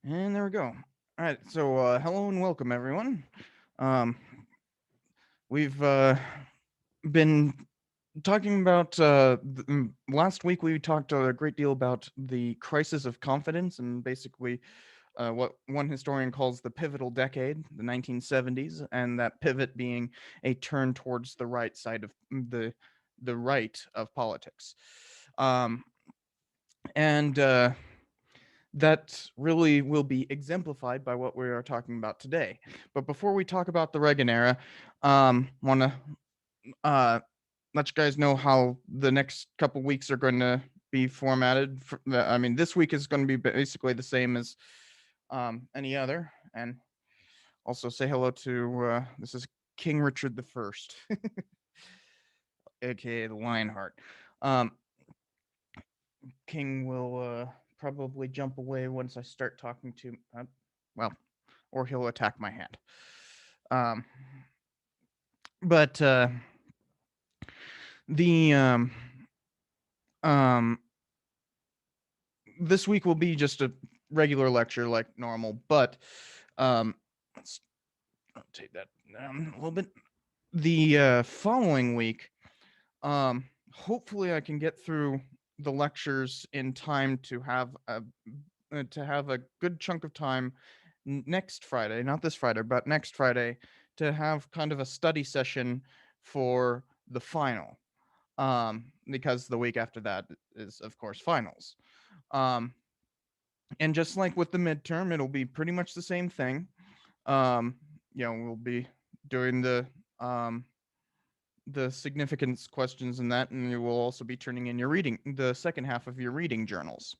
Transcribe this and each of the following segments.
And there we go. All right, so hello and welcome, everyone. Um, we've been talking about last week. We talked a great deal about the crisis of confidence and basically what one historian calls the pivotal decade, the 1970s, and that pivot being a turn towards the right side of the right of politics. Um, and that really will be exemplified by what we are talking about today. But before we talk about the Reagan era, want to uh, let you guys know how the next couple weeks are going to be formatted. I mean, this week is going to be basically the same as any other, and also say hello to this is King Richard the First, aka the Lionheart. Um, King will probably jump away once I start talking to. Well, or he'll attack my hand. Um, but the um, this week will be just a regular lecture like normal, but let's take that down a little bit. The following week, hopefully I can get through the lectures in time to have a good chunk of time next Friday, not this Friday, but next Friday, to have kind of a study session for the final. Because the week after that is, of course, finals. Um, and just like with the midterm, it'll be pretty much the same thing. Um, we'll be doing um, the significance questions and that, and you will also be turning in your reading, the second half of your reading journals.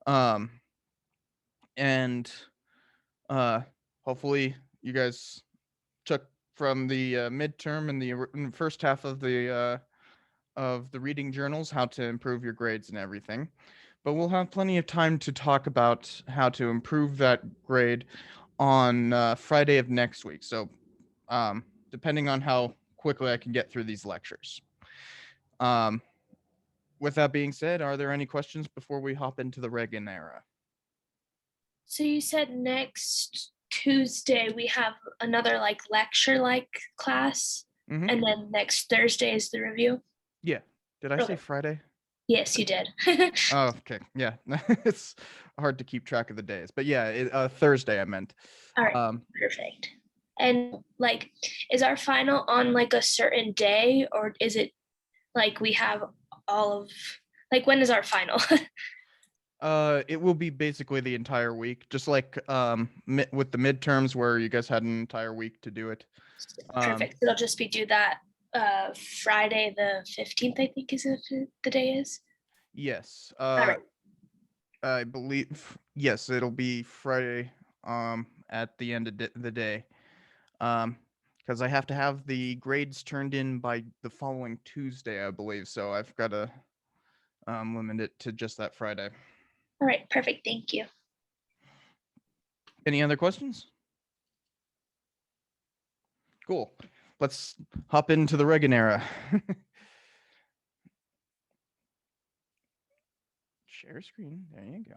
Um, and uh, hopefully you guys took from the midterm and the first half of the reading journals how to improve your grades and everything. But we'll have plenty of time to talk about how to improve that grade on Friday of next week. So, depending on how quickly I can get through these lectures. Um, with that being said, are there any questions before we hop into the Reagan era? So you said next Tuesday we have another like lecture like class, Mm-hmm. and then next Thursday is the review. Yeah. Did I say Okay. Friday? Yes, you did. Oh, okay. Yeah. It's hard to keep track of the days, but yeah, Thursday I meant. All right, Um, perfect. And like, is our final on like a certain day, or is it like we have all of like when is our final? it will be basically the entire week, just like with the midterms where you guys had an entire week to do it. Um, Perfect. It'll just be due that Friday the 15th, I think is it the day is. yes. All right. I believe yes, it'll be Friday at the end of the day. Because I have to have the grades turned in by the following Tuesday, I believe. So I've got to limit it to just that Friday. All right, perfect. Thank you. Any other questions? Cool. Let's hop into the Reagan era. Share screen. There you go.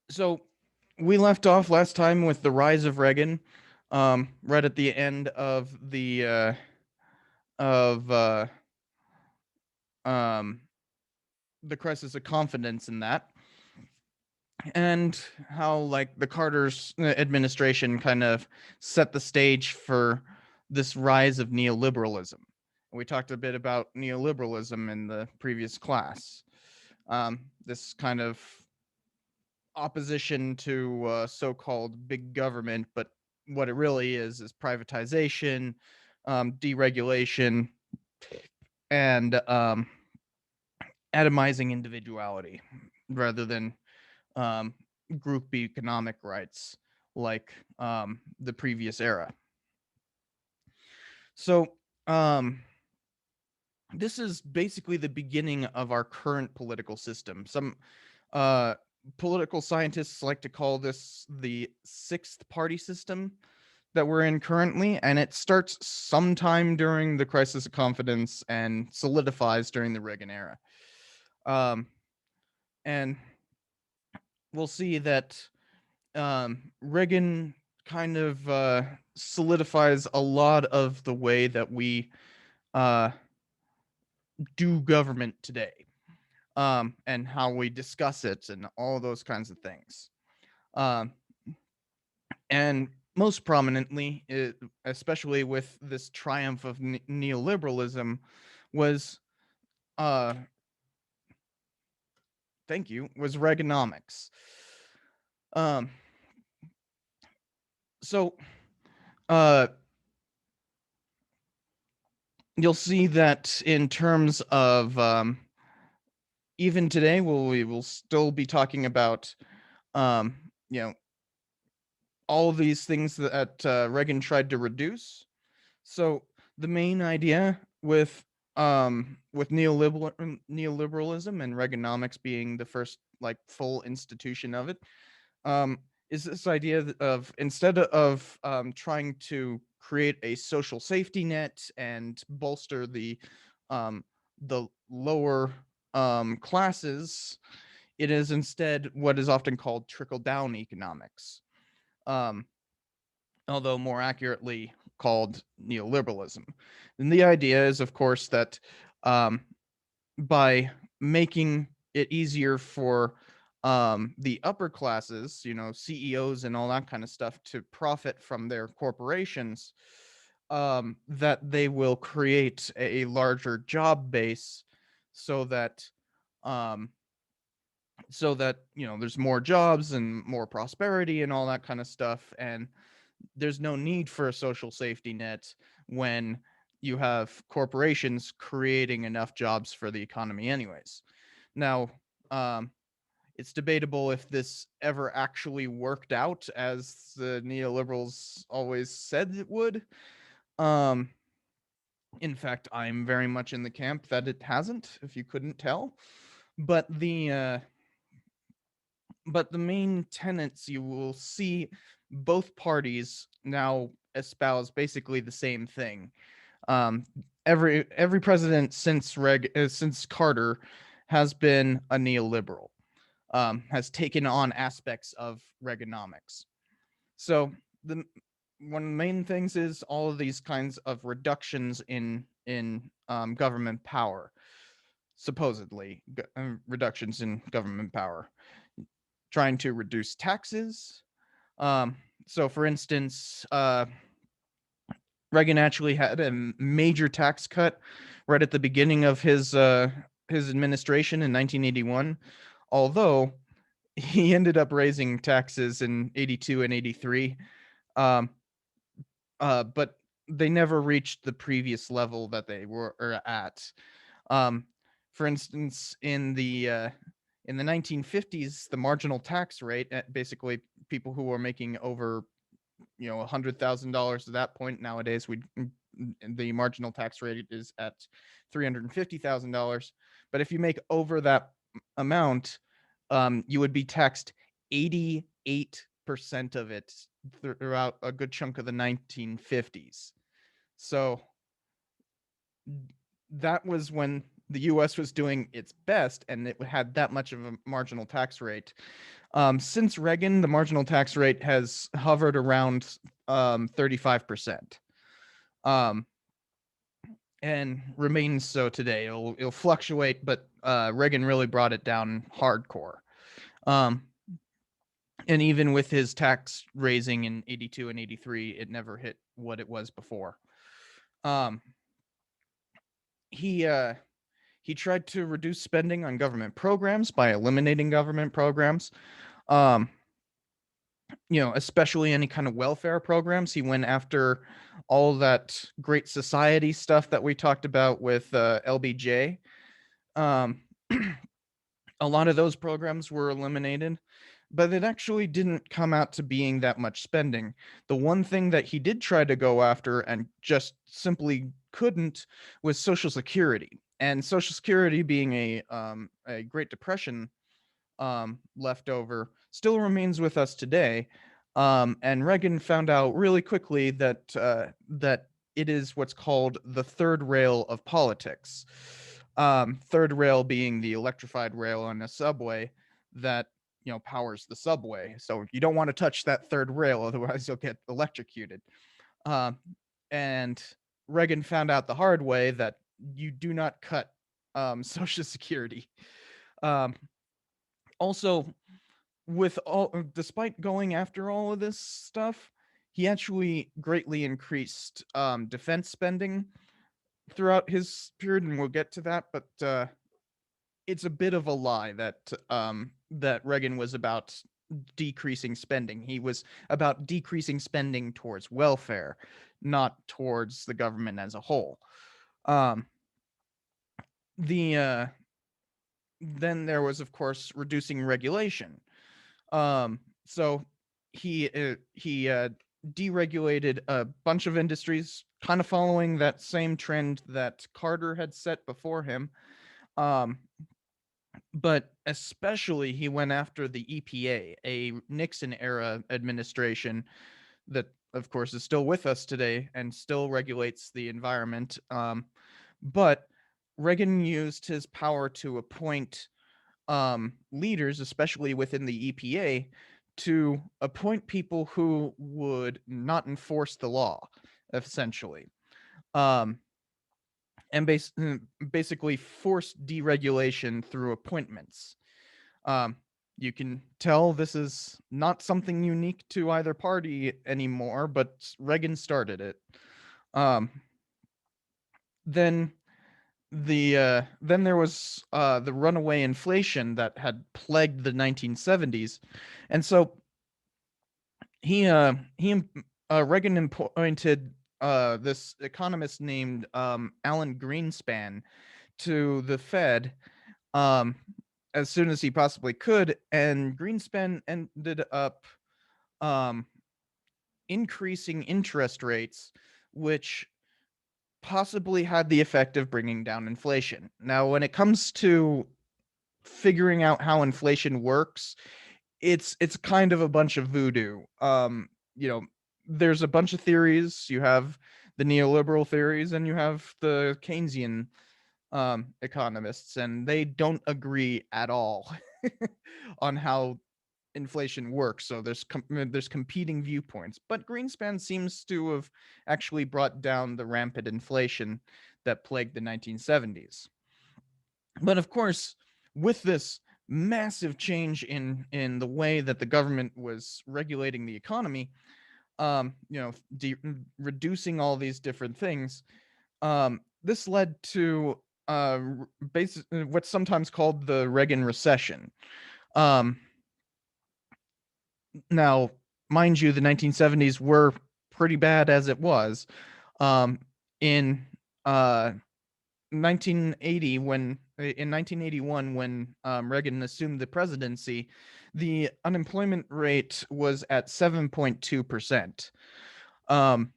So we left off last time with the rise of Reagan, right at the end of um, the crisis of confidence in that, and how like the Carter's administration kind of set the stage for this rise of neoliberalism. We talked a bit about neoliberalism in the previous class. This kind of opposition to so-called big government, but what it really is privatization, deregulation, and atomizing individuality rather than um, group economic rights like the previous era. So this is basically the beginning of our current political system. Some uh, political scientists like to call this the sixth party system that we're in currently, and it starts sometime during the crisis of confidence and solidifies during the Reagan era. Um, And we'll see that Reagan kind of solidifies a lot of the way that we uh, do government today, and how we discuss it and all those kinds of things. Um, and most prominently, especially with this triumph of neoliberalism, was uh, thank you, was Reaganomics. Um, so uh, you'll see that in terms of even today, we will still be talking about um, you know all these things that Reagan tried to reduce. So the main idea with neoliberalism and Reaganomics being the first like full institution of it, um, is this idea of instead of trying to create a social safety net and bolster um, the lower classes, it is instead what is often called trickle down economics, um, although more accurately called neoliberalism. And the idea is, of course, that um, by making it easier for the upper classes, CEOs and all that kind of stuff, to profit from their corporations, that they will create a larger job base, so that um, there's more jobs and more prosperity and all that kind of stuff, and there's no need for a social safety net when you have corporations creating enough jobs for the economy anyways. Now, um, it's debatable if this ever actually worked out as the neoliberals always said it would. Um, in fact, I'm very much in the camp that it hasn't, if you couldn't tell. But the main tenets, you will see both parties now espouse basically the same thing. Um, every president since Carter has been a neoliberal, has taken on aspects of Reaganomics. So the one of the main things is all of these kinds of reductions in government power, supposedly reductions in government power, trying to reduce taxes. So, for instance, Reagan actually had a major tax cut right at the beginning of his administration in 1981, although he ended up raising taxes in 82 and 83. Um, but they never reached the previous level that they were at. Um, for instance, in the 1950s, the marginal tax rate, basically people who were making over $100,000 at that point. Nowadays, the marginal tax rate is at $350,000. But if you make over that amount, you would be taxed 88% of it throughout a good chunk of the 1950s. So that was when the US was doing its best, and it had that much of a marginal tax rate. Since Reagan, the marginal tax rate has hovered around 35%, um, and remains so today. It'll fluctuate, but Reagan really brought it down hardcore. Um, and even with his tax raising in 82 and 83, it never hit what it was before. Um, he he tried to reduce spending on government programs by eliminating government programs. Um, especially any kind of welfare programs. He went after all that great society stuff that we talked about with LBJ. Um, a lot of those programs were eliminated, but it actually didn't come out to being that much spending. The one thing that he did try to go after and just simply couldn't was Social Security. And Social Security, being a Great Depression leftover, still remains with us today. And Reagan found out really quickly that it is what's called the third rail of politics. Third rail being the electrified rail on a subway that powers the subway. So you don't want to touch that third rail, otherwise you'll get electrocuted. Um, and Reagan found out the hard way that you do not cut Social Security. Um, Also, with all despite going after all of this stuff, he actually greatly increased defense spending throughout his period, and we'll get to that. But it's a bit of a lie that Reagan was about decreasing spending. He was about decreasing spending towards welfare, not towards the government as a whole. Um, the Then there was, of course, reducing regulation. So he deregulated a bunch of industries, kind of following that same trend that Carter had set before him. Um, but especially he went after the EPA, a Nixon era administration that, of course, is still with us today and still regulates the environment. But Reagan used his power to appoint leaders, especially within the EPA, to appoint people who would not enforce the law, essentially. Um, and basically force deregulation through appointments. Um, you can tell this is not something unique to either party anymore, but Reagan started it. Um, then then there was the runaway inflation that had plagued the 1970s, and so Reagan appointed this economist named Alan Greenspan to the Fed um, as soon as he possibly could, and Greenspan ended up um, increasing interest rates, which possibly had the effect of bringing down inflation. Now, when it comes to figuring out how inflation works, it's kind of a bunch of voodoo. You know, there's a bunch of theories. You have the neoliberal theories, and you have the Keynesian economists, and they don't agree at all on how inflation works. So there's competing viewpoints, but Greenspan seems to have actually brought down the rampant inflation that plagued the 1970s. But of course, with this massive change in the way that the government was regulating the economy, reducing all these different things, this led to what's sometimes called the Reagan recession. Um, Now, mind you, the 1970s were pretty bad as it was. In 1980, in 1981, when Reagan assumed the presidency, the unemployment rate was at 7.2%. Um,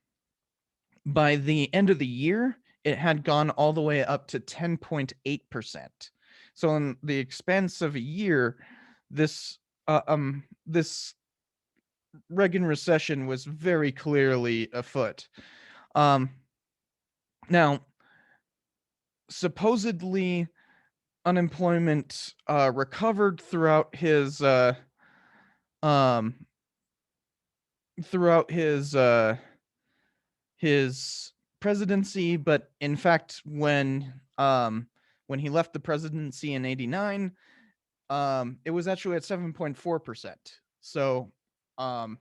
by the end of the year, it had gone all the way up to 10.8%. So in the expanse of a year, this Reagan recession was very clearly afoot. Um, Now, supposedly unemployment recovered um, throughout his presidency, but in fact, when he left the presidency in '89, it was actually at 7.4%. So um,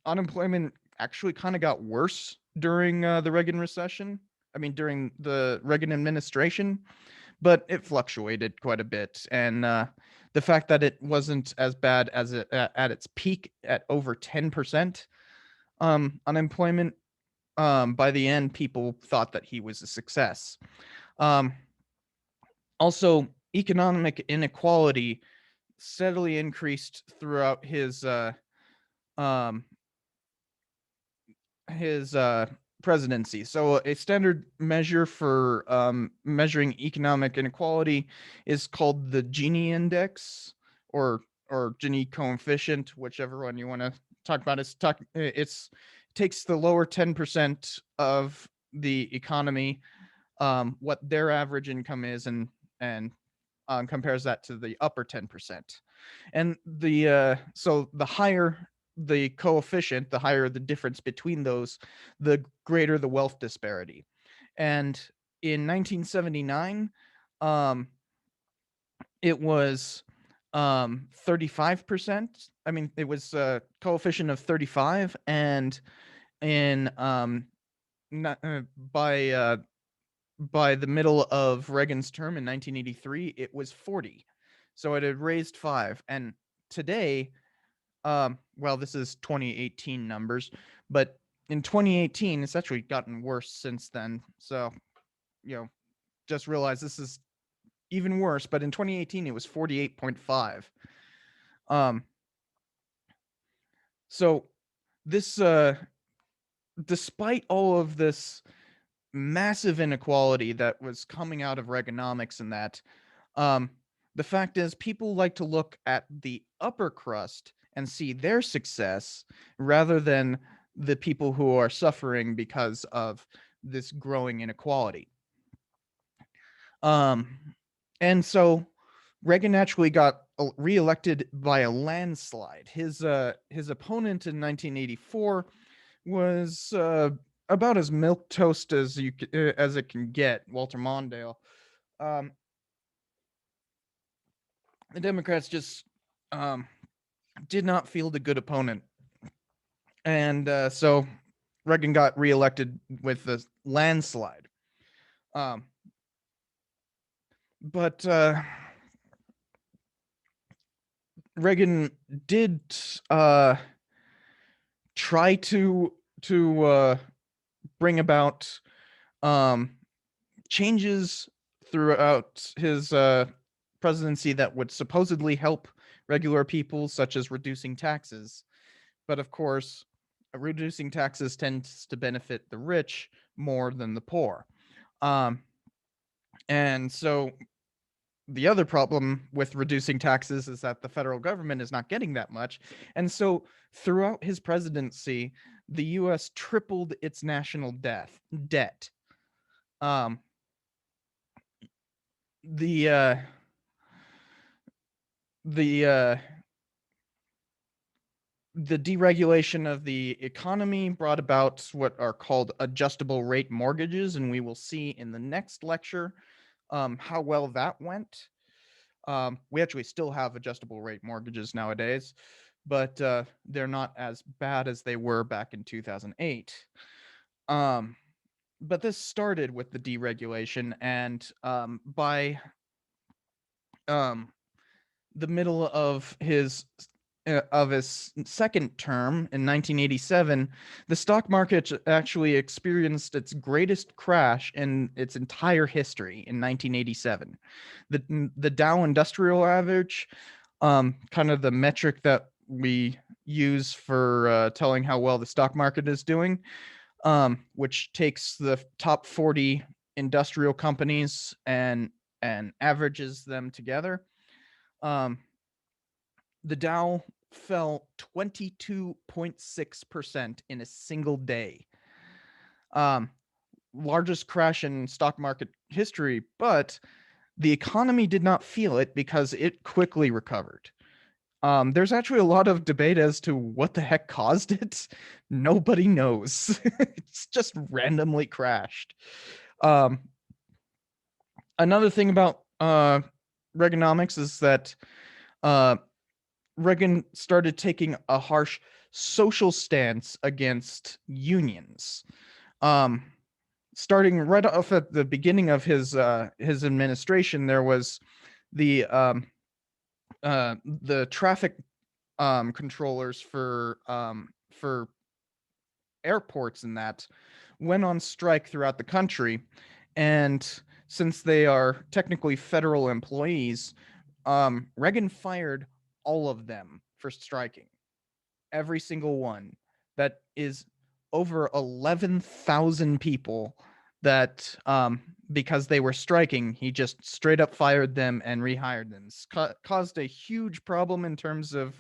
unemployment actually kind of got worse during the Reagan recession. I mean, during the Reagan administration, but it fluctuated quite a bit. And the fact that it wasn't as bad as it at its peak at over 10% unemployment, by the end, people thought that he was a success. Um, Also, economic inequality steadily increased throughout um, his presidency. So a standard measure for measuring economic inequality is called the Gini index, or Gini coefficient, whichever one you want to talk about. It's takes the lower 10% of the economy what their average income is, and compares that to the upper 10%. And so the higher the coefficient, the higher the difference between those, the greater the wealth disparity. And in 1979, um, it was 35%. I mean, it was a coefficient of 35, and in not, by the middle of Reagan's term in 1983, it was 40. So it had raised 5. And today, well, this is 2018 numbers, but in 2018, it's actually gotten worse since then. So, you know, just realize this is even worse, but in 2018 it was 48.5. Um so this despite all of this massive inequality that was coming out of Reaganomics, and that um the fact is, people like to look at the upper crust and see their success rather than the people who are suffering because of this growing inequality. Um, and so Reagan actually got reelected by a landslide. His opponent in 1984 was about as milk toast as as it can get, Walter Mondale. Um, the Democrats just um, did not field a good opponent, and so Reagan got reelected with a landslide. Um, but Reagan did uh, try to bring about um, changes throughout his presidency that would supposedly help regular people, such as reducing taxes. But of course, reducing taxes tends to benefit the rich more than the poor. Um, and so the other problem with reducing taxes is that the federal government is not getting that much. And so throughout his presidency, the US tripled its national debt. Um, the uh, the uh, the deregulation of the economy brought about what are called adjustable rate mortgages, and we will see in the next lecture how well that went. We actually still have adjustable rate mortgages nowadays, but they're not as bad as they were back in 2008. Um, but this started with the deregulation, and um, the middle of his second term in 1987, the stock market actually experienced its greatest crash in its entire history in 1987. The Dow Industrial Average, kind of the metric that we use for telling how well the stock market is doing, which takes the top 40 industrial companies and averages them together. Um, the Dow fell 22.6% in a single day. Um, Largest crash in stock market history, but the economy did not feel it because it quickly recovered. There's actually a lot of debate as to what the heck caused it. Nobody knows. It's just randomly crashed. Um, Another thing about Reaganomics is that uh, Reagan started taking a harsh social stance against unions. Um, Starting right off at the beginning of his administration, there was the traffic controllers for airports, and that went on strike throughout the country. And since they are technically federal employees, Reagan fired all of them for striking. Every single one. That is over 11,000 people that, because they were striking, he just straight up fired them and rehired them. Caused a huge problem in terms of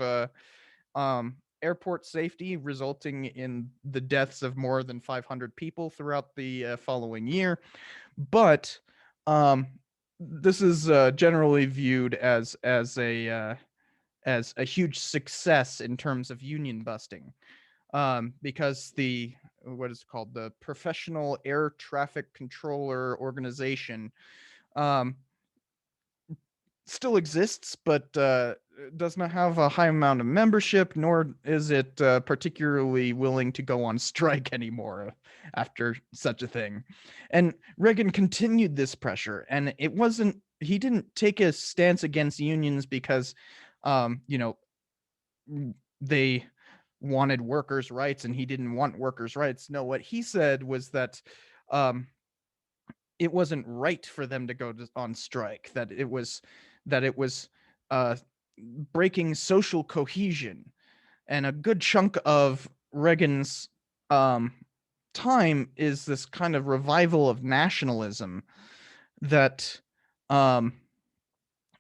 airport safety, resulting in the deaths of more than 500 people throughout the following year. But um, this is generally viewed as a huge success in terms of union busting, because the what is it called, the Professional Air Traffic Controller Organization, um, still exists, but does not have a high amount of membership, nor is it particularly willing to go on strike anymore after such a thing. And Reagan continued this pressure, and it wasn't, he didn't take a stance against unions because, you know, they wanted workers' rights and he didn't want workers' rights. No, what he said was that um, it wasn't right for them to go on strike, that it was uh, breaking social cohesion. And a good chunk of Reagan's um, time is this kind of revival of nationalism that um,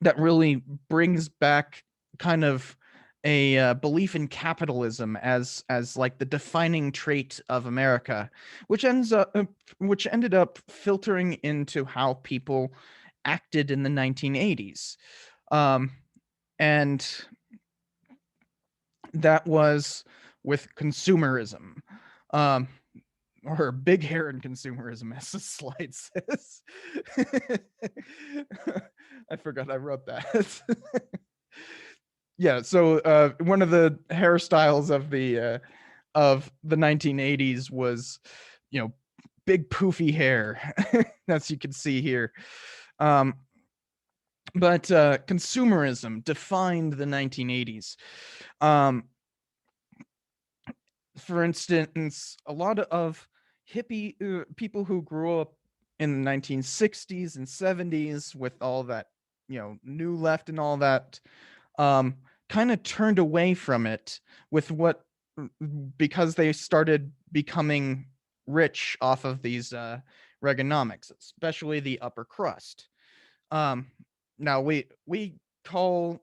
that really brings back kind of a belief in capitalism as like the defining trait of America, which which ended up filtering into how people acted in the 1980s, um, and that was with consumerism. Um, or big hair and consumerism, as the slide says. I forgot I wrote that. Yeah, so one of the hairstyles of the 1980s was, you know, big poofy hair, as you can see here. Um, but consumerism defined the 1980s. Um, for instance, a lot of hippie people who grew up in the 1960s and 70s with all that, you know, new left and all that, um, kind of turned away from it with what, because they started becoming rich off of these Reaganomics, especially the upper crust. Um, now we call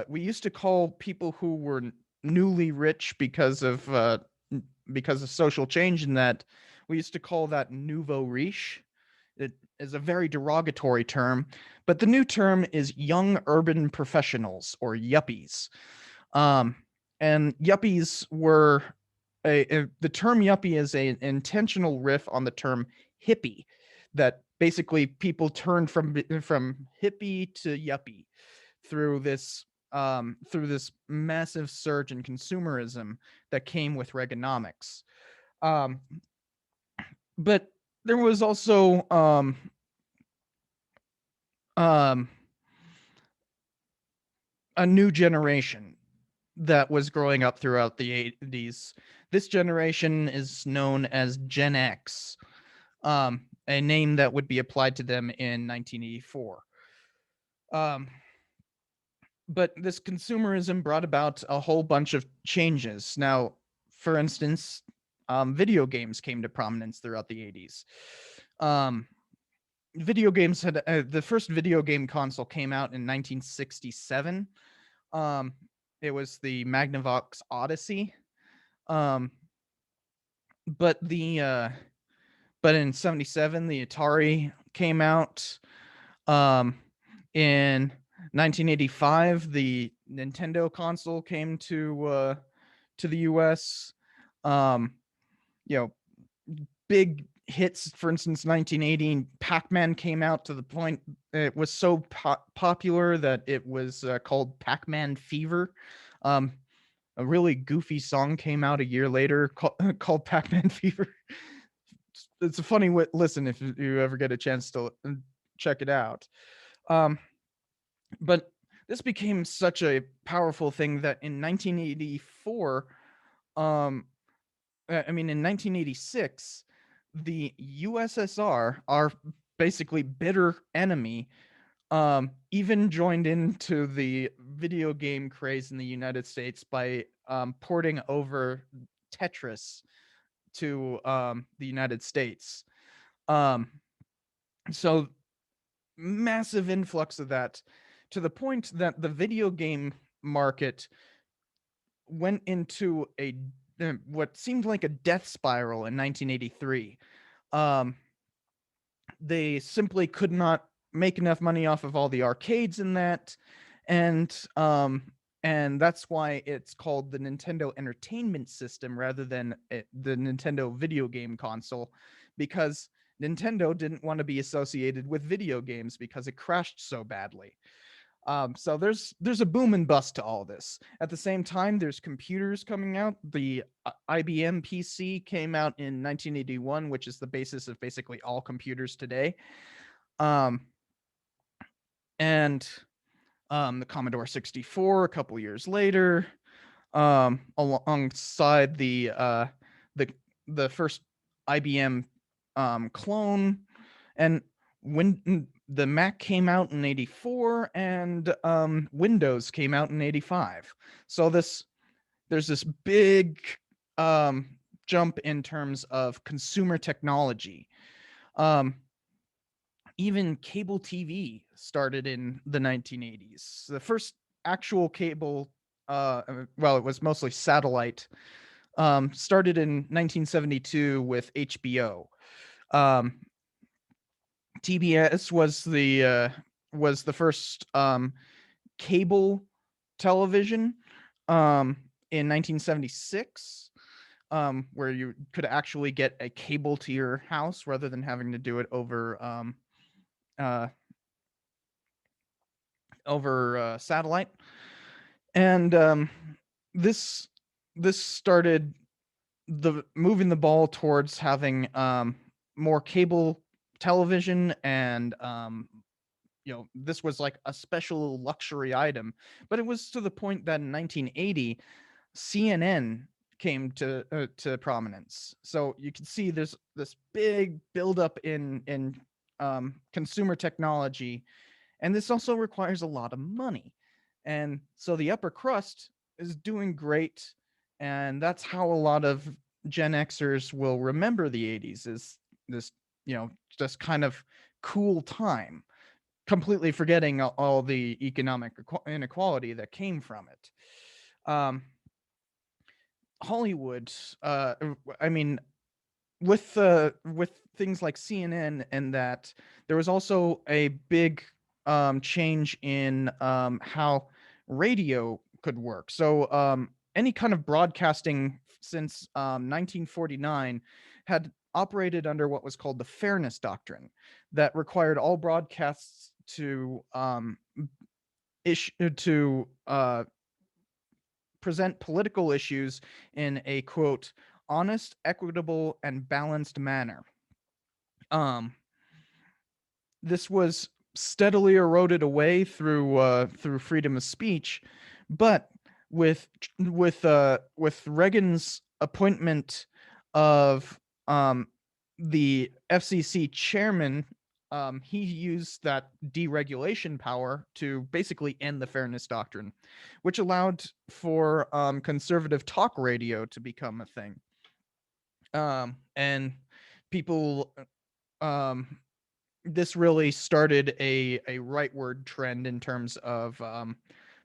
we used to call people who were newly rich because of social change, in that we used to call that nouveau riche. It is a very derogatory term, but the new term is young urban professionals, or yuppies. Um, and yuppies were the term yuppie is a intentional riff on the term hippie, that basically people turned from hippie to yuppie through this massive surge in consumerism that came with Reaganomics. Um, but there was also um, a new generation that was growing up throughout the 80s. This generation is known as Gen X, a name that would be applied to them in 1984. Um, but this consumerism brought about a whole bunch of changes. Now, for instance, video games came to prominence throughout the 80s. Um, Video games had the first video game console came out in 1967. Um, it was the Magnavox Odyssey. Um, but the but in 77 the Atari came out. Um, in 1985 the Nintendo console came to the US. Um, you know, big hits, for instance, 1980 Pac-Man came out, to the point it was so popular that it was called Pac-Man Fever. Um, a really goofy song came out a year later called Pac-Man Fever. It's a funny listen if you ever get a chance to check it out. Um, but this became such a powerful thing that in 1984, um, I mean, in 1986, the USSR, our basically bitter enemy, even joined into the video game craze in the United States by porting over Tetris to the United States. Um, so massive influx of that, to the point that the video game market went into a what seemed like a death spiral in 1983. Um, they simply could not make enough money off of all the arcades in that, and that's why it's called the Nintendo Entertainment System rather than the Nintendo video game console, because Nintendo didn't want to be associated with video games because it crashed so badly. So there's a boom and bust to all this. At the same time, there's computers coming out. The IBM PC came out in 1981, which is the basis of basically all computers today. Um, and the Commodore 64 a couple years later, alongside the the first IBM clone, and when the Mac came out in 84 and Windows came out in 85. So there's this big um, jump in terms of consumer technology. Um, Even cable TV started in the 1980s. The first actual cable, well, it was mostly satellite, started in 1972 with HBO. Um, TBS was the first cable television in 1976, where you could actually get a cable to your house rather than having to do it uh, over satellite. And this this started the moving the ball towards having more cable television, and this was like a special luxury item. But it was to the point that in 1980 CNN came to prominence. So you can see there's this big buildup in consumer technology, and this also requires a lot of money. And so the upper crust is doing great, and that's how a lot of Gen Xers will remember the 80s, is this, just kind of cool time, completely forgetting all the economic inequality that came from it. Um, Hollywood, I mean, with things like CNN and that, there was also a big change in how radio could work. So any kind of broadcasting since 1949 had operated under what was called the Fairness Doctrine, that required all broadcasts to to present political issues in a quote honest, equitable, and balanced manner. Um, this was steadily eroded away through freedom of speech, but with Reagan's appointment of the FCC chairman, he used that deregulation power to basically end the Fairness Doctrine, which allowed for conservative talk radio to become a thing. And people, um, this really started a rightward trend in terms of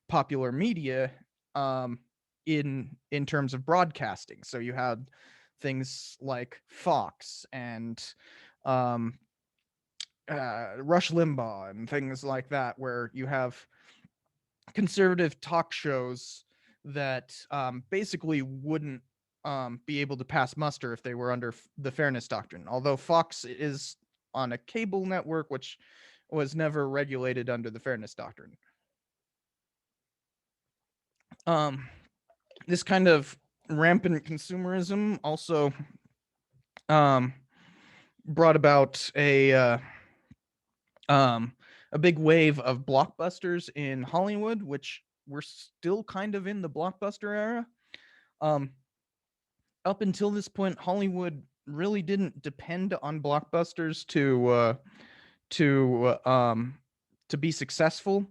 popular media, um, in terms of broadcasting. So you had things like Fox and um, Rush Limbaugh and things like that, where you have conservative talk shows that basically wouldn't be able to pass muster if they were under the Fairness Doctrine. Although Fox is on a cable network, which was never regulated under the Fairness Doctrine. Um, this kind of rampant consumerism also um, brought about um, a big wave of blockbusters in Hollywood, which we're still kind of in the blockbuster era. Um, Up until this point, Hollywood really didn't depend on blockbusters to to be successful.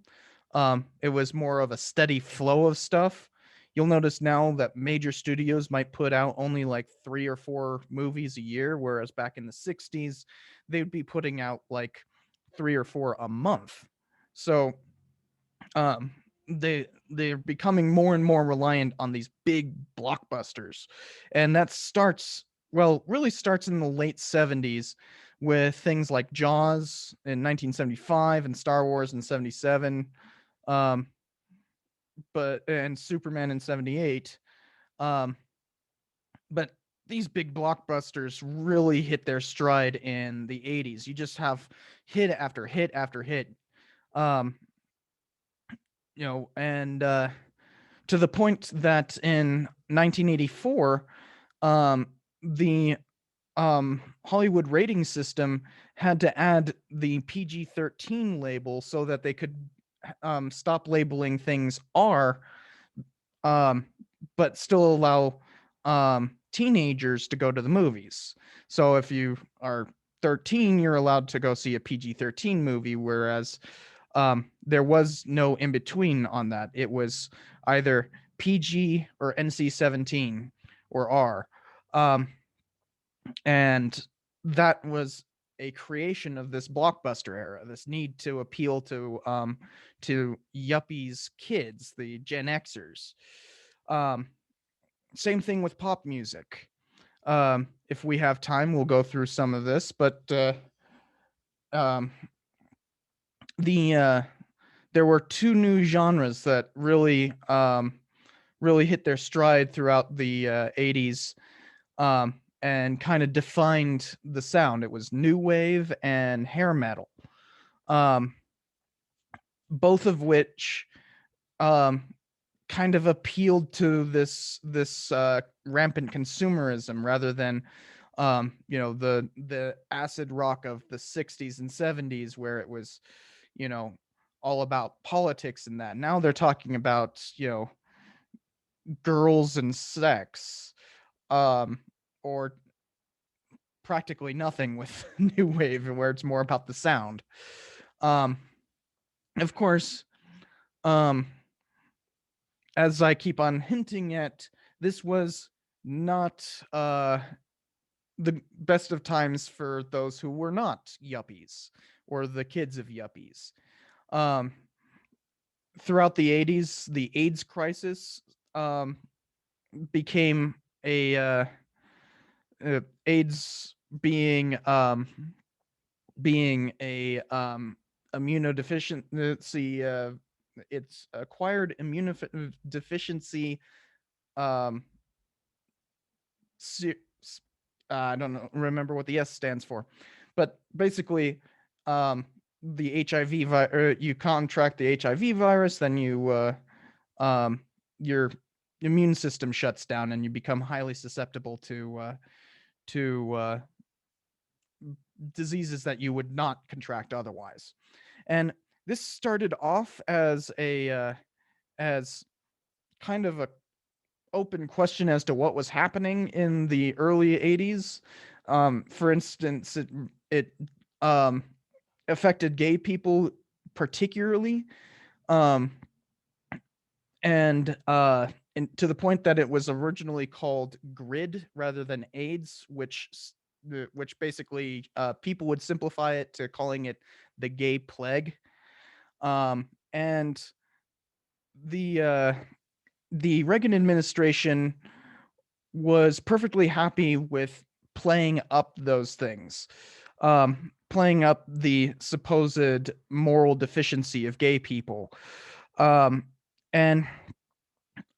It was more of a steady flow of stuff. You'll notice now that major studios might put out only like 3 or 4 movies a year, whereas back in the 60s, they'd be putting out like 3 or 4 a month. So um, they're becoming more and more reliant on these big blockbusters, and that starts, well, really starts in the late 70s, with things like Jaws in 1975 and Star Wars in 77, um, and Superman in 78. Um, but these big blockbusters really hit their stride in the 80s. You just have hit after hit after hit. Um, and to the point that in 1984, the Hollywood rating system had to add the PG-13 label so that they could stop labeling things R, um, but still allow teenagers to go to the movies. So if you are 13, you're allowed to go see a PG-13 movie, whereas there was no in between on that. It was either PG or NC-17 or R. Um, and that was a creation of this blockbuster era, this need to appeal to yuppies kids, the Gen Xers. Um, Same thing with pop music. If we have time, we'll go through some of this, but um, there were two new genres that really hit their stride throughout the 80s, and kind of defined the sound. It was new wave and hair metal, um, both of which um, kind of appealed to this rampant consumerism rather than the acid rock of the 60s and 70s, where it was you know all about politics and that. Now they're talking about girls and sex, um, or practically nothing with new wave, where it's more about the sound. Um, of course, um, as I keep on hinting at, this was not the best of times for those who were not yuppies or the kids of yuppies. Um, Throughout the 80s, the AIDS crisis became AIDS being a immunodeficiency. It's acquired immunodeficiency. Um, se- I don't know, remember what the S stands for, but basically, um, the HIV you contract the HIV virus, then um, your immune system shuts down and you become highly susceptible to diseases that you would not contract otherwise. And this started off as kind of a open question as to what was happening in the early 80s. For instance, it um, affected gay people particularly, um, and to the point that it was originally called GRID rather than AIDS, which basically people would simplify it to calling it the gay plague. And the uh, the Reagan administration was perfectly happy with playing up those things, playing up the supposed moral deficiency of gay people. Um, and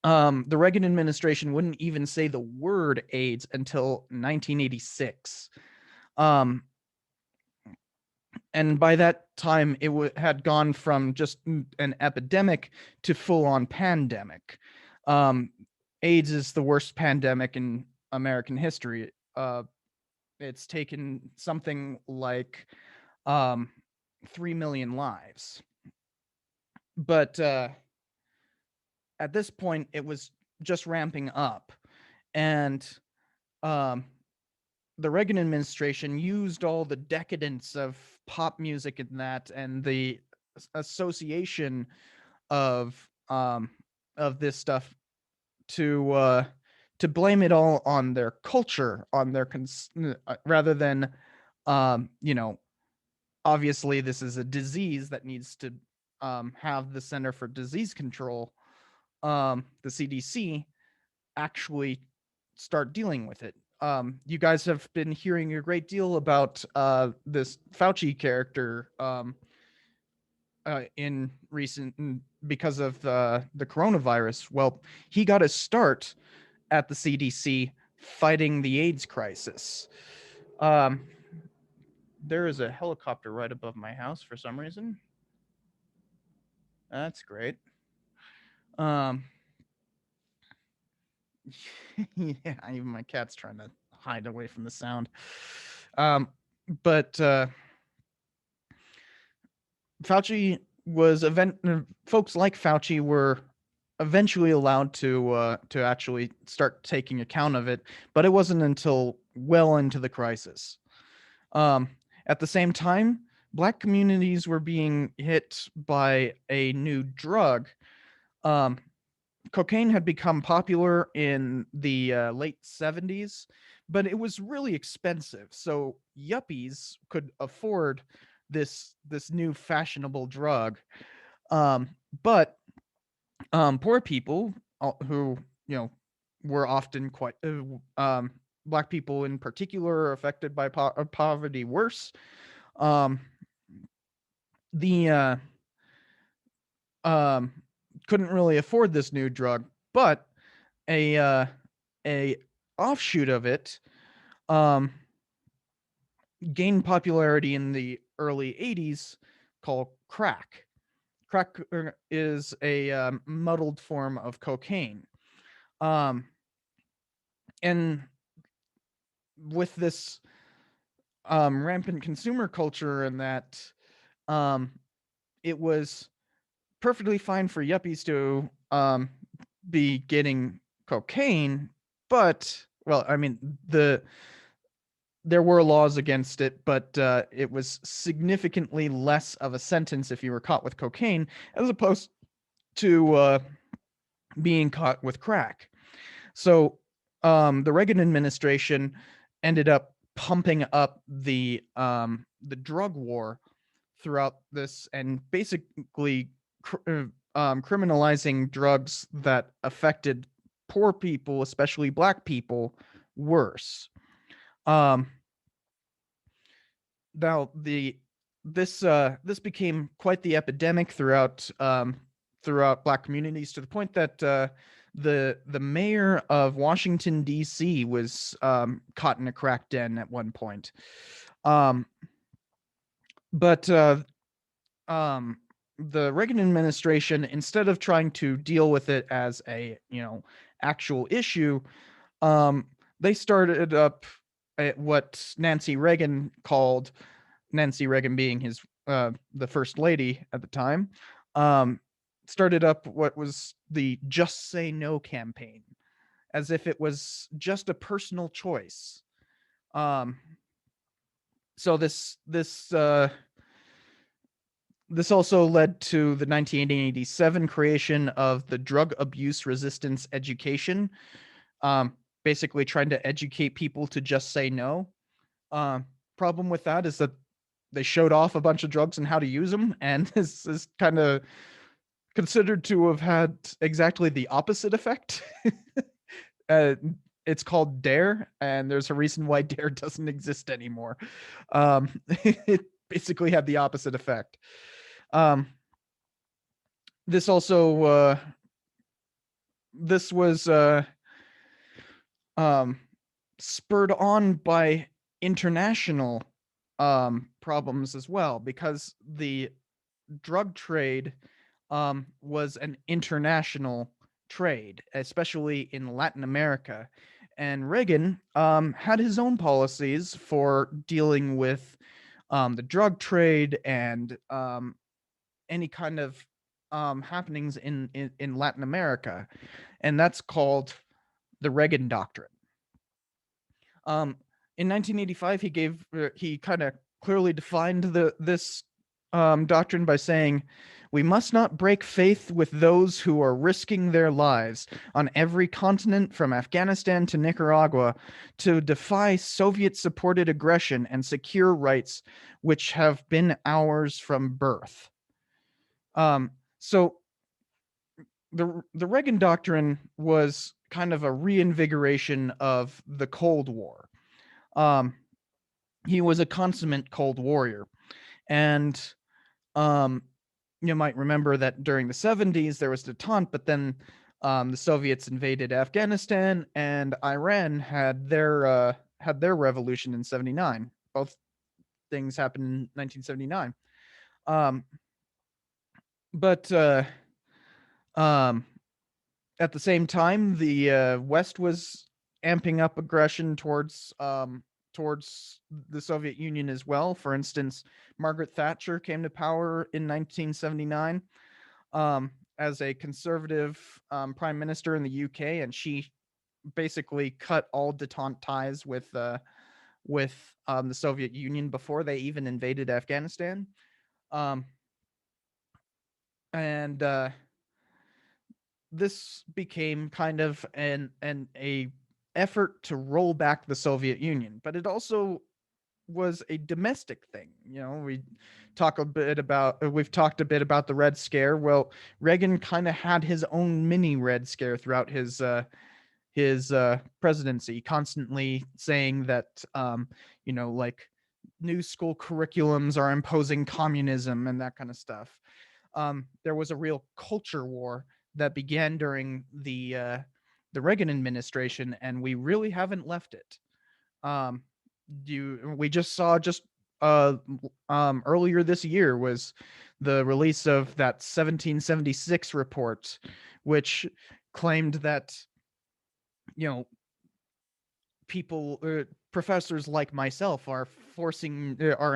the Reagan administration wouldn't even say the word AIDS until 1986. Um, and by that time, it had gone from just an epidemic to full on pandemic. Um, AIDS is the worst pandemic in American history. It's taken something like 3 million lives. But at this point, it was just ramping up. And um, the Reagan administration used all the decadence of pop music and that, and the association of this stuff to blame it all on their culture, on their rather than you know obviously this is a disease that needs to have the Center for Disease Control, the CDC, actually start dealing with it. you guys have been hearing a great deal about this Fauci character in recent because of the coronavirus. Well, he got his start at the CDC fighting the AIDS crisis. Um, there is a helicopter right above my house for some reason. That's great. Um, yeah, even my cat's trying to hide away from the sound. But Fauci was folks like Fauci were eventually allowed to actually start taking account of it, but it wasn't until well into the crisis. Um, at the same time, Black communities were being hit by a new drug. Um, Cocaine had become popular in the late 70s, but it was really expensive. So yuppies could afford this new fashionable drug. Um, but poor people who you know were often quite Black people in particular are affected by poverty worse. Um, the um, couldn't really afford this new drug, but a a offshoot of it um, gained popularity in the early 80s called crack. Crack is a muddled form of cocaine. Um, and with this rampant consumer culture and that um, it was perfectly fine for yuppies to be getting cocaine, but well, I mean there were laws against it, but it was significantly less of a sentence if you were caught with cocaine as opposed to being caught with crack. So the Reagan administration ended up pumping up the drug war throughout this and basically criminalizing drugs that affected poor people, especially Black people, worse. Um, now this became quite the epidemic throughout Black communities to the point that the mayor of Washington D.C. was caught in a crack den at one point. Um, but the Reagan administration, instead of trying to deal with it as a actual issue, um, they started up what Nancy Reagan being his the first lady at the time, um, started up what was the "Just Say No" campaign, as if it was just a personal choice. Um, so this also led to the 1987 creation of the Drug Abuse Resistance Education, basically trying to educate people to just say no. Problem with that is that they showed off a bunch of drugs and how to use them, and this is kind of considered to have had exactly the opposite effect. uh, it's called Dare, and there's a reason why Dare doesn't exist anymore. It basically had the opposite effect. Um, this also this was um, spurred on by international problems as well, because the drug trade was an international trade, especially in Latin America. And Reagan had his own policies for dealing with the drug trade and any kind of happenings in Latin America. And that's called the Reagan Doctrine. Um, in 1985, he kind of clearly defined this doctrine by saying, "We must not break faith with those who are risking their lives on every continent from Afghanistan to Nicaragua to defy Soviet-supported aggression and secure rights which have been ours from birth." So the Reagan Doctrine was kind of a reinvigoration of the Cold War. Um, he was a consummate Cold Warrior, and um, you might remember that during the 70s there was detente, but then the Soviets invaded Afghanistan, and Iran had their revolution in 79. Both things happened in 1979. Um, but um, at the same time, the West was amping up aggression towards the Soviet Union as well. For instance, Margaret Thatcher came to power in 1979 as a conservative prime minister in the UK, and she basically cut all detente ties with the Soviet Union before they even invaded Afghanistan. Um, and This became kind of an a effort to roll back the Soviet Union, but it also was a domestic thing. You know, we've talked a bit about the Red Scare. Well, Reagan kind of had his own mini Red Scare throughout his presidency, constantly saying that like new school curriculums are imposing communism and that kind of stuff. There was a real culture war that began during the Reagan administration, and we really haven't left it. Um, we just saw just uh earlier this year was the release of that 1776 report, which claimed that you know people professors like myself are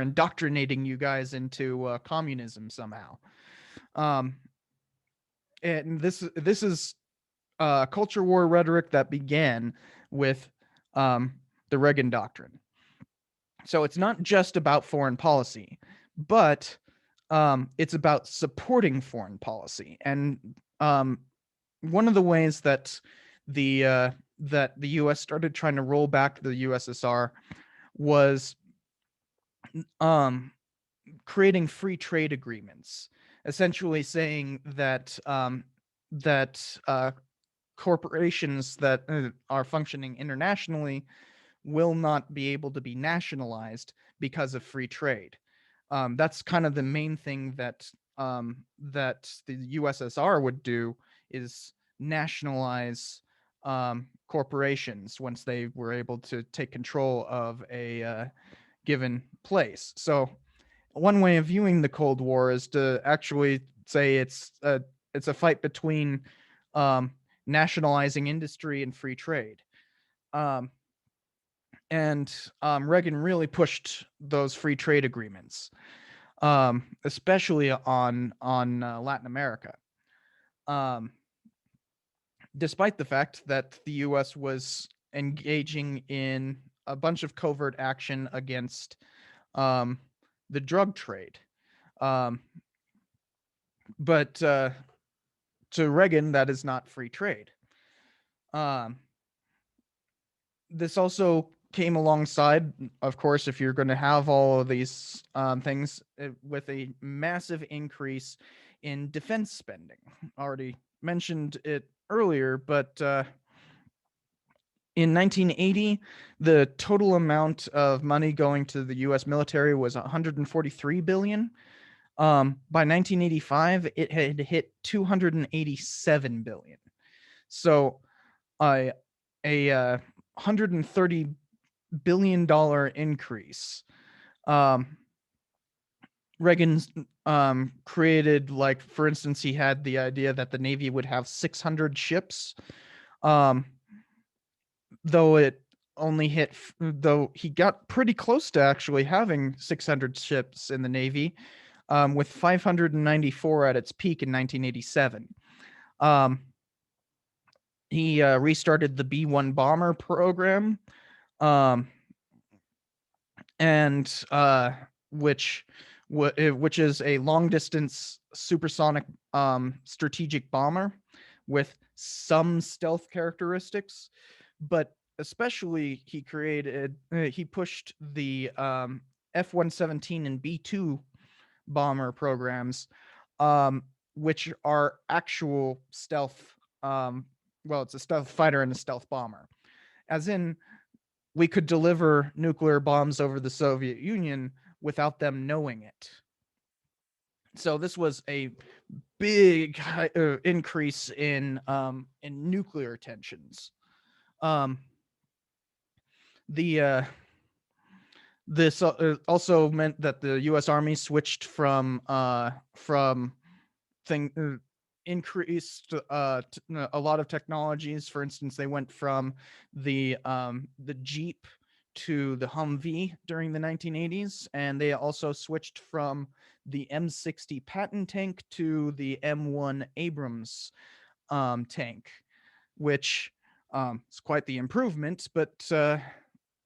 indoctrinating you guys into communism somehow. um and this is culture war rhetoric that began with um the Reagan Doctrine. So it's not just about foreign policy, but it's about supporting foreign policy. And um, one of the ways the uh, that the U.S. started trying to roll back the USSR was um, creating free trade agreements, essentially saying that corporations that are functioning internationally will not be able to be nationalized because of free trade. That's kind of the main thing that the USSR would do, is nationalize corporations once they were able to take control of a given place. So one way of viewing the Cold War is to actually say it's a fight between um, nationalizing industry and free trade. Um, and Reagan really pushed those free trade agreements, especially on Latin America. Um, Despite the fact that the U.S. was engaging in a bunch of covert action against um, the drug trade, um, but to Reagan, that is not free trade. Um, this also came alongside, of course, if you're going to have all of these things, with a massive increase in defense spending. Already mentioned it earlier, but in 1980, the total amount of money going to the U.S. military was 143 billion. By 1985, it had hit 287 billion. So, a 130 billion dollar increase. Um, Reagan's created, like, for instance, he had the idea that the Navy would have 600 ships. Um, though it only hit, though he got pretty close to actually having 600 ships in the Navy, with 594 at its peak in 1987. Um, he restarted the B-1 bomber program, um, and which is a long distance supersonic strategic bomber with some stealth characteristics, but especially he pushed the F-117 and B-2 bomber programs, um, which are actual stealth. Well, it's a stealth fighter and a stealth bomber, as in we could deliver nuclear bombs over the Soviet Union without them knowing it. So this was a big increase in nuclear tensions. Um, the This also meant that the U.S. Army switched from thing increased a lot of technologies. For instance, they went from the Jeep to the Humvee during the 1980s, and they also switched from the M60 Patton tank to the M1 Abrams tank, which is quite the improvement. But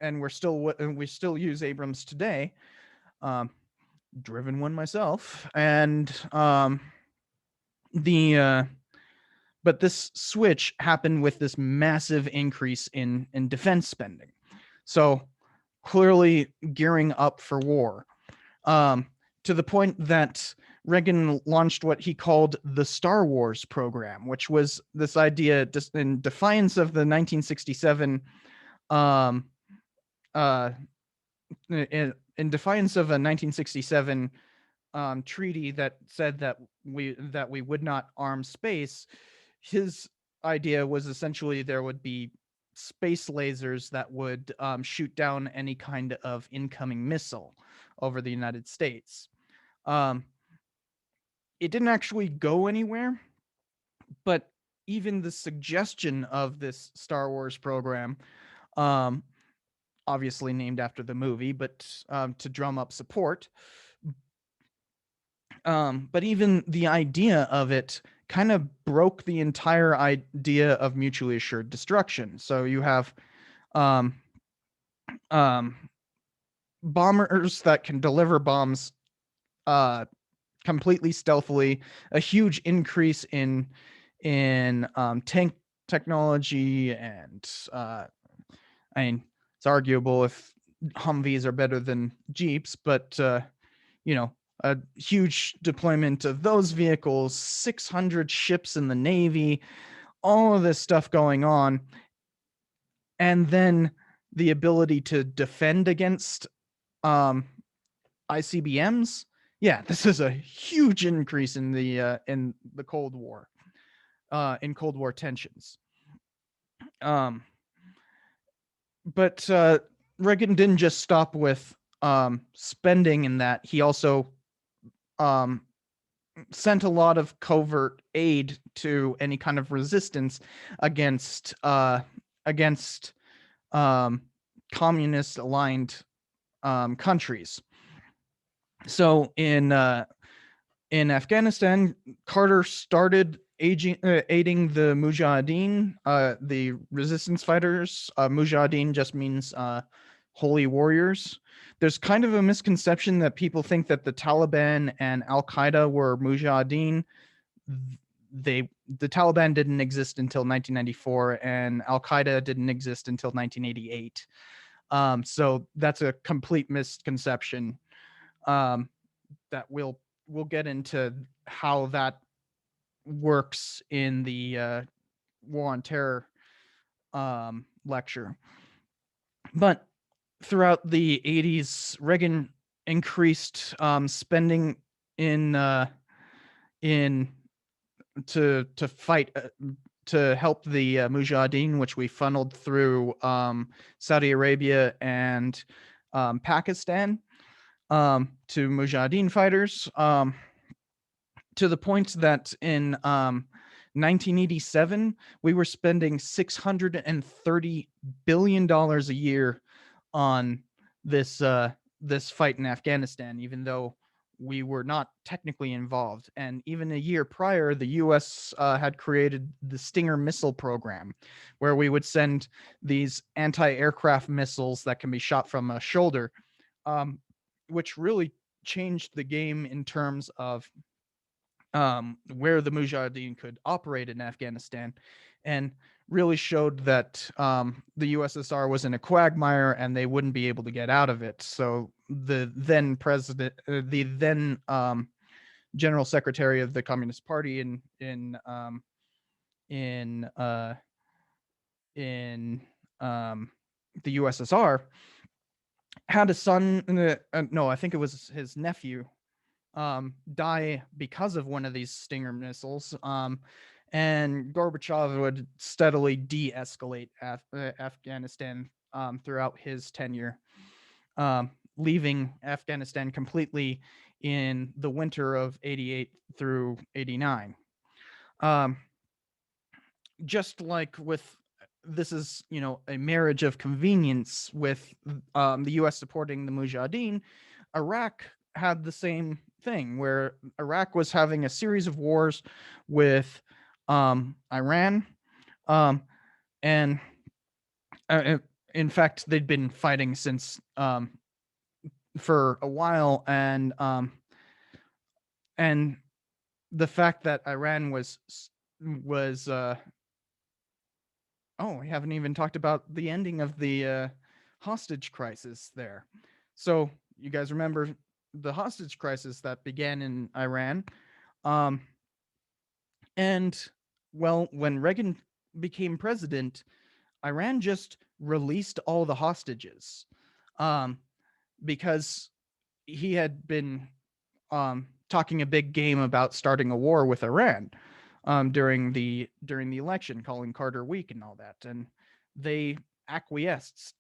and we still use Abrams today. Um, Driven one myself, and the but this switch happened with this massive increase in defense spending. So clearly gearing up for war. To the point that Reagan launched what he called the Star Wars program, which was this idea just in defiance of the 1967 um, uh, in defiance of a 1967 treaty that said that we would not arm space. His idea was essentially there would be space lasers that would shoot down any kind of incoming missile over the United States. Um, it didn't actually go anywhere, but even the suggestion of this Star Wars program, um, obviously named after the movie, but to drum up support. But even the idea of it kind of broke the entire idea of mutually assured destruction. So you have um, um, bombers that can deliver bombs completely stealthily, a huge increase in tank technology, and I mean it's arguable if Humvees are better than Jeeps, but you know, a huge deployment of those vehicles, 600 ships in the Navy, all of this stuff going on. And then the ability to defend against ICBMs. Yeah, this is a huge increase in the Cold War, in Cold War tensions. Um, but Reagan didn't just stop with spending in that. He also um, sent a lot of covert aid to any kind of resistance against against um, communist aligned countries. So in Afghanistan, Carter started aiding the Mujahideen, the resistance fighters. Mujahideen just means holy warriors. There's kind of a misconception that people think that the Taliban and Al Qaeda were Mujahideen. The Taliban didn't exist until 1994, and Al Qaeda didn't exist until 1988. So that's a complete misconception. That we'll get into how that works in the War on Terror lecture. But throughout the 80s, Reagan increased spending in to fight to help the Mujahideen, which we funneled through Saudi Arabia and Pakistan to Mujahideen fighters. To the point that in 1987 we were spending $630 billion a year on this fight in Afghanistan, even though we were not technically involved. And even a year prior, the U.S. Had created the Stinger missile program, where we would send these anti-aircraft missiles that can be shot from a shoulder, which really changed the game in terms of where the Mujahideen could operate in Afghanistan, and really showed that the USSR was in a quagmire and they wouldn't be able to get out of it. So the then president, the then general secretary of the Communist Party in uh, in the USSR, had a son. No, I think it was his nephew die because of one of these Stinger missiles. And Gorbachev would steadily de-escalate Afghanistan throughout his tenure, leaving Afghanistan completely in the winter of 88 through 89. Um, just like with this is a marriage of convenience with the U.S. supporting the Mujahideen. Iraq had the same thing where Iraq was having a series of wars with Iran, um, and uh, in fact they'd been fighting since for a while, and the fact that Iran was oh, we haven't even talked about the ending of the hostage crisis there. So you guys remember the hostage crisis that began in Iran, um, and well, when Reagan became president, Iran just released all the hostages, um, because he had been talking a big game about starting a war with Iran during the election, calling Carter weak and all that, and they acquiesced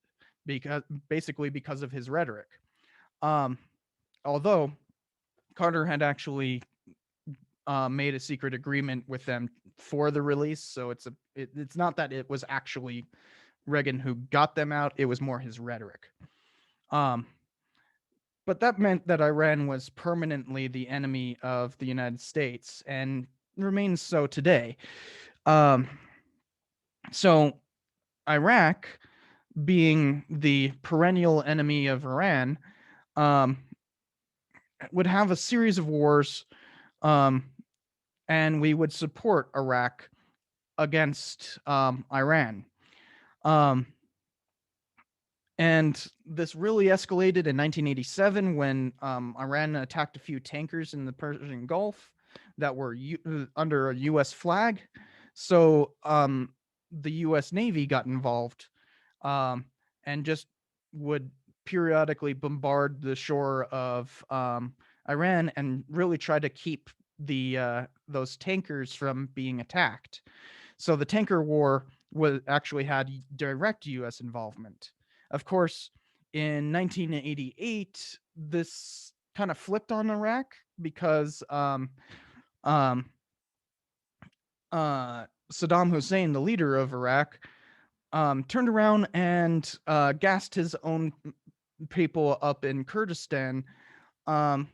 because basically because of his rhetoric. Um, Although Carter had actually made a secret agreement with them for the release, so it's not that it was actually Reagan who got them out; it was more his rhetoric. Um, but that meant that Iran was permanently the enemy of the United States and remains so today. Um, so Iraq, being the perennial enemy of Iran, um, would have a series of wars, um, and we would support Iraq against Iran. Um, And this really escalated in 1987 when Iran attacked a few tankers in the Persian Gulf that were under a U.S. flag. So the U.S. Navy got involved, and just would periodically bombard the shore of Iran and really try to keep those tankers from being attacked. So the tanker war was actually had direct U.S. involvement. Of course, in 1988, this kind of flipped on Iraq because um, Saddam Hussein, the leader of Iraq, turned around and gassed his own people up in Kurdistan. Um,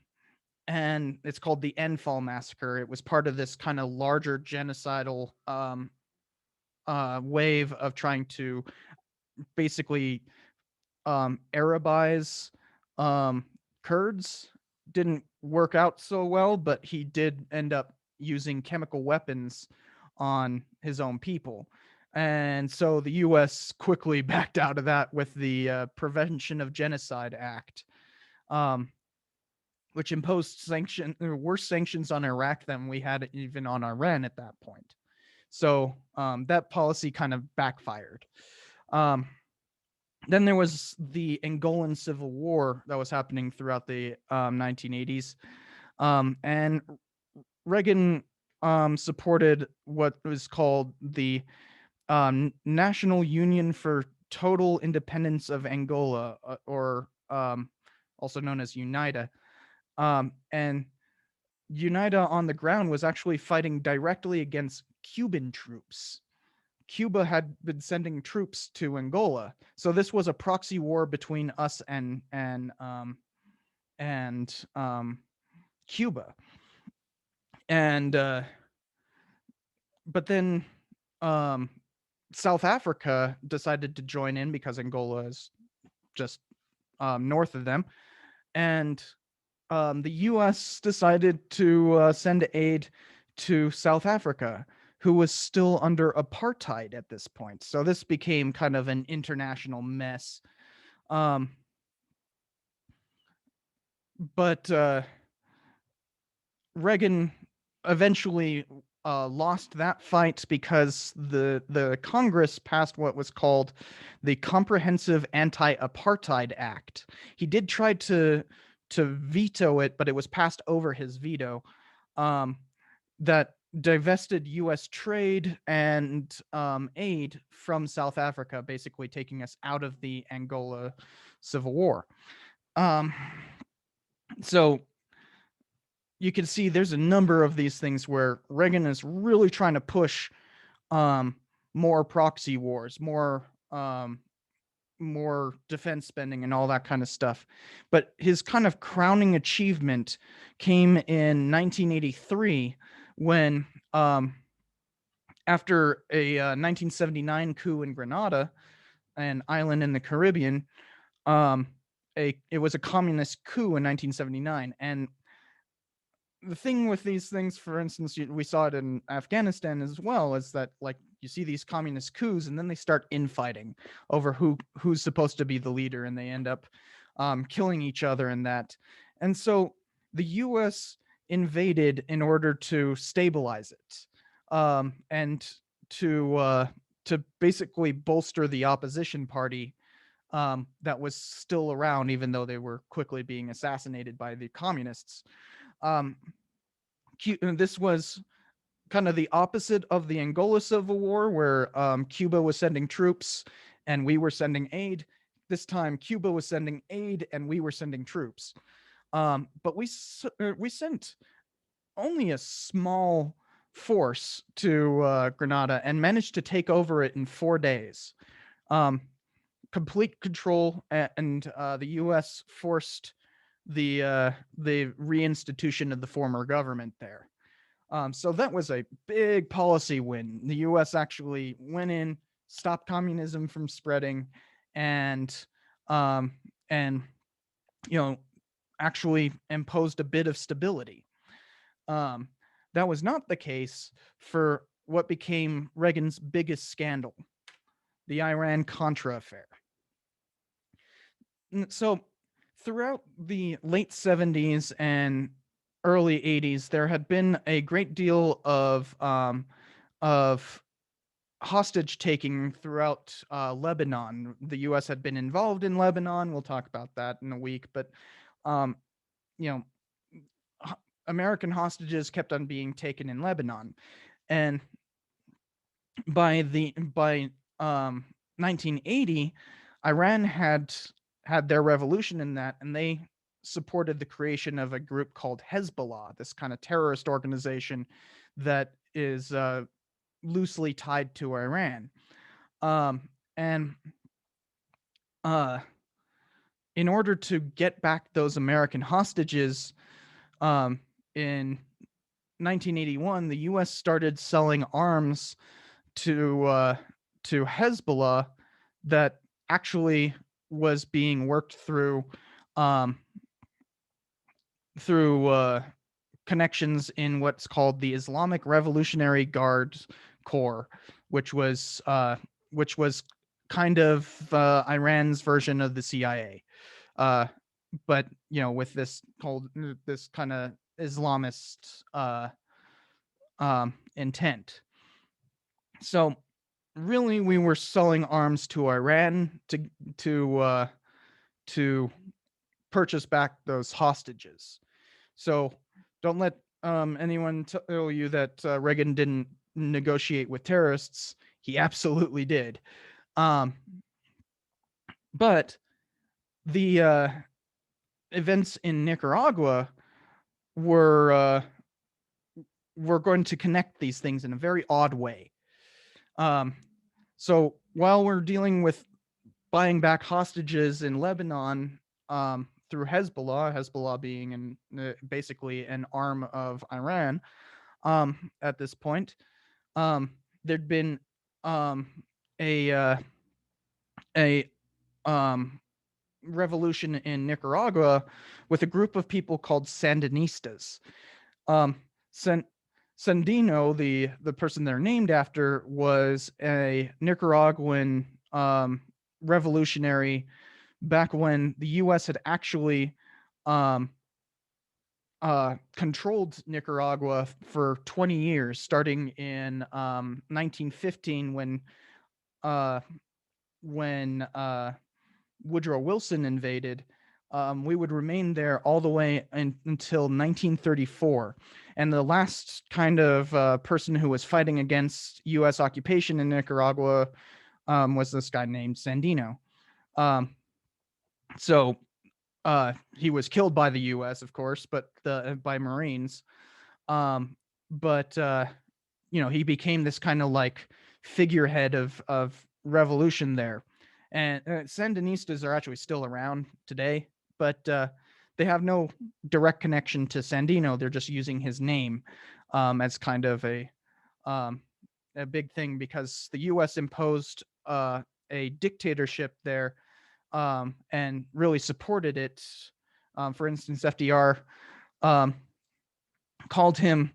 and it's called the Enfal massacre. It was part of this kind of larger genocidal wave of trying to basically Arabize um, Kurds. Didn't work out so well, but he did end up using chemical weapons on his own people. And so the U.S. quickly backed out of that with the Prevention of Genocide Act, um, which imposed worse sanctions on Iraq than we had even on Iran at that point. So that policy kind of backfired. Um, then there was the Angolan Civil War that was happening throughout the 1980s. And Reagan supported what was called the National Union for Total Independence of Angola, or also known as UNITA. And UNITA on the ground was actually fighting directly against Cuban troops. Cuba had been sending troops to Angola, so this was a proxy war between us and Cuba. And but then um, South Africa decided to join in because Angola is just north of them, and the U.S. decided to send aid to South Africa, who was still under apartheid at this point. So this became kind of an international mess. Um, but Reagan eventually lost that fight because the Congress passed what was called the Comprehensive Anti-Apartheid Act. He did try to veto it, but it was passed over his veto. Um, that divested U.S. trade and aid from South Africa, basically taking us out of the Angola Civil War. Um, so you can see there's a number of these things where Reagan is really trying to push um, more proxy wars, more defense spending and all that kind of stuff. But his kind of crowning achievement came in 1983 when, after a 1979 coup in Grenada, an island in the Caribbean, it was a communist coup in 1979. And the thing with these things, for instance, we saw it in Afghanistan as well, is that like you see these communist coups and then they start infighting over who's supposed to be the leader, and they end up killing each other in that. And so the U.S. invaded in order to stabilize it, and to basically bolster the opposition party that was still around, even though they were quickly being assassinated by the communists. Um, this was kind of the opposite of the Angola Civil War, where Cuba was sending troops and we were sending aid. This time, Cuba was sending aid and we were sending troops. But we sent only a small force to Grenada and managed to take over it in 4 days. Um, Complete control, and the U.S. forced the reinstitution of the former government there. So that was a big policy win. The U.S. actually went in, stopped communism from spreading, and um, and you know actually imposed a bit of stability. Um, that was not the case for what became Reagan's biggest scandal, the Iran Contra affair. So throughout the late 70s and early 80s, there had been a great deal of hostage taking throughout Lebanon. The U.S. had been involved in Lebanon. We'll talk about that in a week. But um, you know, American hostages kept on being taken in Lebanon, and by 1980, Iran had their revolution in that, and they supported the creation of a group called Hezbollah, this kind of terrorist organization that is loosely tied to Iran. And in order to get back those American hostages, in 1981, the U.S. started selling arms to Hezbollah that actually was being worked through um, connections in what's called the Islamic Revolutionary Guards Corps, which was kind of Iran's version of the CIA, but with this kind of Islamist intent. So really, we were selling arms to Iran to purchase back those hostages. So don't let anyone tell you that Reagan didn't negotiate with terrorists. He absolutely did. But the events in Nicaragua were going to connect these things in a very odd way. So while we're dealing with buying back hostages in Lebanon through Hezbollah being basically an arm of Iran at this point, there'd been a revolution in Nicaragua with a group of people called Sandinistas. Sandino, the person they're named after, was a Nicaraguan revolutionary back when the U.S. had actually controlled Nicaragua for 20 years, starting in 1915 uh, when Woodrow Wilson invaded. We would remain there all the way until 1934. And the last kind of person who was fighting against U.S. occupation in Nicaragua was this guy named Sandino. Um, so he was killed by the U.S., of course, but by Marines. Um, but he became this kind of like figurehead of revolution there. And Sandinistas are actually still around today, but they have no direct connection to Sandino. They're just using his name as kind of um, a big thing because the U.S. imposed a dictatorship there and really supported it. For instance, FDR um, called the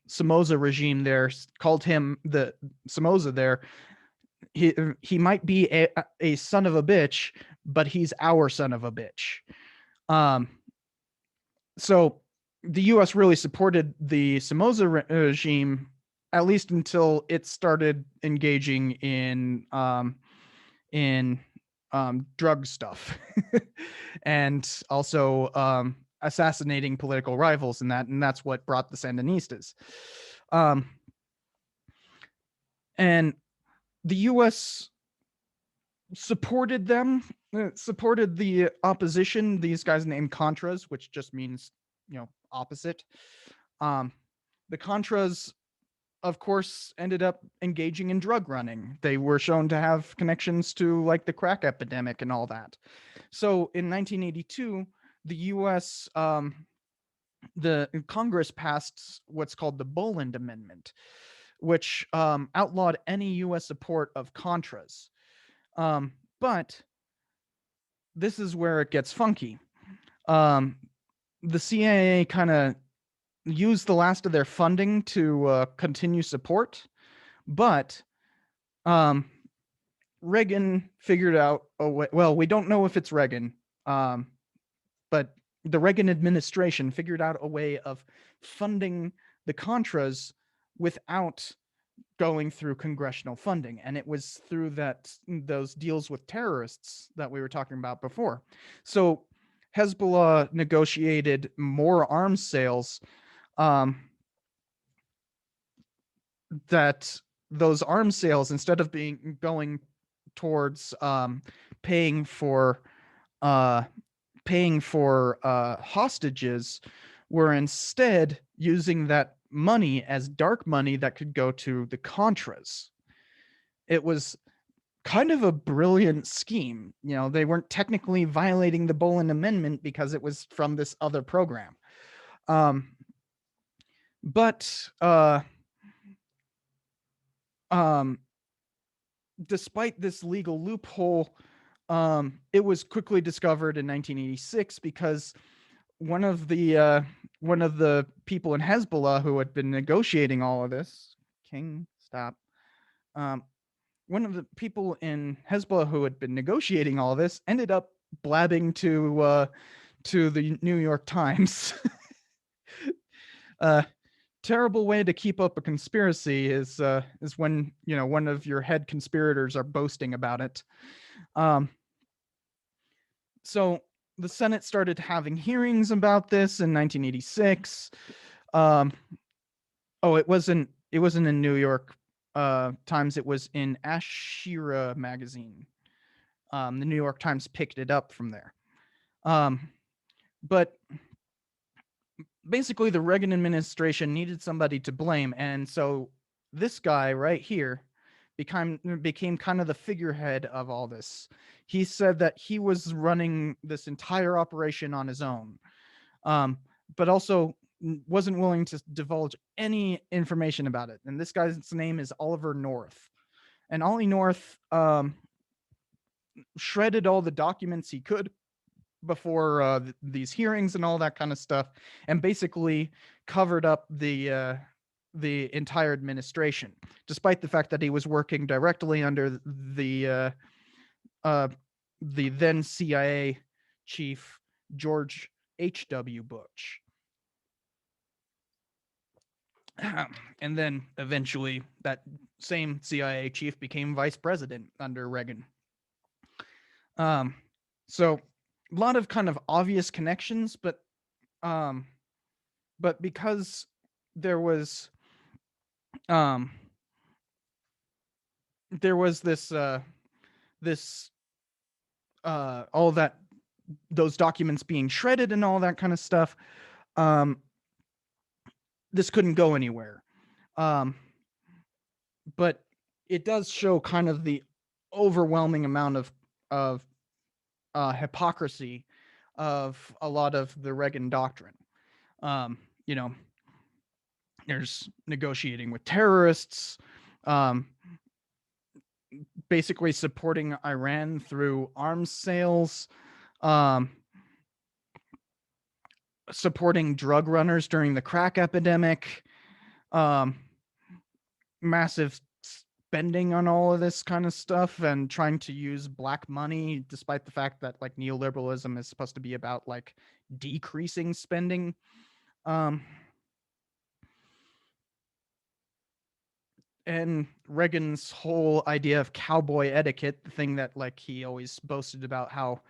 Somoza regime there, called him the Somoza there. He might be a son of a bitch, but he's our son of a bitch. Um, so the U.S. really supported the Somoza regime at least until it started engaging in drug stuff and also assassinating political rivals and that's what brought the Sandinistas. Um, and the U.S. supported them, supported the opposition, these guys named Contras, which just means, opposite. Um, the Contras, of course, ended up engaging in drug running. They were shown to have connections to like the crack epidemic and all that. So in 1982, the U.S. The Congress passed what's called the Boland Amendment, which outlawed any U.S. support of Contras. But this is where it gets funky. The CIA kind of used the last of their funding to continue support, but Reagan figured out a way. Well, we don't know if it's Reagan, but the Reagan administration figured out a way of funding the Contras without going through congressional funding, and it was through those deals with terrorists that we were talking about before. So Hezbollah negotiated more arms sales. That those arms sales, instead of going towards paying for hostages, were instead using that money as dark money that could go to the Contras. It was kind of a brilliant scheme. They weren't technically violating the Boland Amendment because it was from this other program. But despite this legal loophole, it was quickly discovered in 1986 because one of the people in Hezbollah who had been negotiating all of this, King, stop. One of the people in Hezbollah who had been negotiating all of this ended up blabbing to the New York Times. Terrible way to keep up a conspiracy is when one of your head conspirators are boasting about it. So the Senate started having hearings about this in 1986. It wasn't in New York Times. It was in Ashira magazine. The New York Times picked it up from there. But basically, the Reagan administration needed somebody to blame, and so this guy right here became kind of the figurehead of all this. He said that he was running this entire operation on his own, but also wasn't willing to divulge any information about it. And this guy's name is Oliver North. And Ollie North shredded all the documents he could before these hearings and all that kind of stuff, and basically covered up the entire administration, despite the fact that he was working directly under the then CIA chief George H.W. Bush. And then eventually, that same CIA chief became vice president under Reagan. Um, so a lot of kind of obvious connections, um, but because there was um, this all that those documents being shredded and all that kind of stuff, um, this couldn't go anywhere. Um, but it does show kind of the overwhelming amount of hypocrisy of a lot of the Reagan doctrine. Um, you know, there's negotiating with terrorists, um, basically supporting Iran through arms sales, um, supporting drug runners during the crack epidemic, um, massive spending on all of this kind of stuff, and trying to use black money, despite the fact that like neoliberalism is supposed to be about like decreasing spending. Um, and Reagan's whole idea of cowboy etiquette, the thing that like he always boasted about how